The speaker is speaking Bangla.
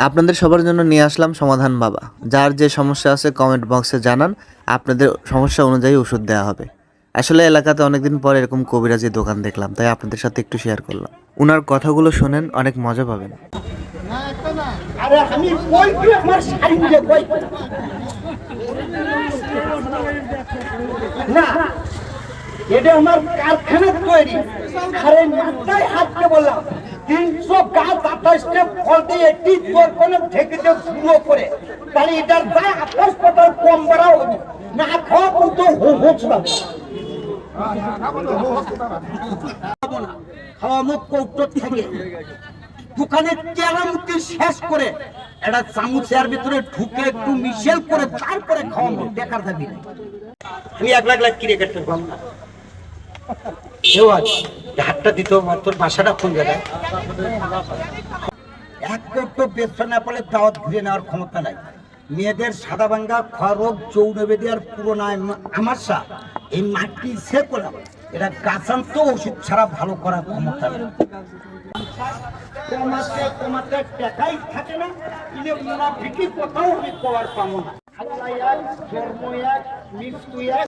আপনাদের সবার জন্য নিয়ে আসলাম সমাধান বাবা। যার যে সমস্যা আছে কমেন্ট বক্সে জানান, আপনাদের সমস্যা অনুযায়ী ওষুধ দেওয়া হবে। আসলে এলাকাতে অনেকদিন পর এরকম কবিরাজি দোকান দেখলাম, তাই আপনাদের সাথে একটু শেয়ার করলাম। উনার কথাগুলো শোনেন, অনেক মজা পাবেন। আরে আমি কই কি আমার শাড়ি দিয়ে কই না, এটা আমার কারখানা তৈরি। আরে মাথায় হাতকে বললাম 300 গাছ 28টা ফল দিয়ে একটি তোর কোনো ঢেকেতে শুরু করে, তাহলে এটার দায় 28 পাতার কম বাড়াও না, খাওয়া কিন্তু হচ্ছে না। খাওয়া মুখ কৌটোর থেকে দোকানের কেরামতি শেষ করে একটা চামচের ভিতরে ঢুকে একটু মিশেল করে তারপরে খাওয়া মুখ দেখার দাবি নেই। তুই 1 লাখ কিনে কাটতে পারবো না। কেউ আছে হাতটা দিত, তোর বাসাটা কোন জায়গায়? এক কোটো বেতন না পেলে দাওয়াত ঘুরে নেওয়ার ক্ষমতা নাই। মেয়েদের সাদা ভাঙ্গা খরচ চৌনবেদী আর পুরোনো আমাশা এই মাটি সে করলাম, এটা গাছান্ত ওষুধ ছাড়া ভালো করার ক্ষমতা নেই। কমাতে কমাতে টাকাই থাকে না, ইনে মুনাফিকি কোথাও আমি করার পাবো না। আল্লাহ এক, ধর্ম এক, মৃত্যু এক।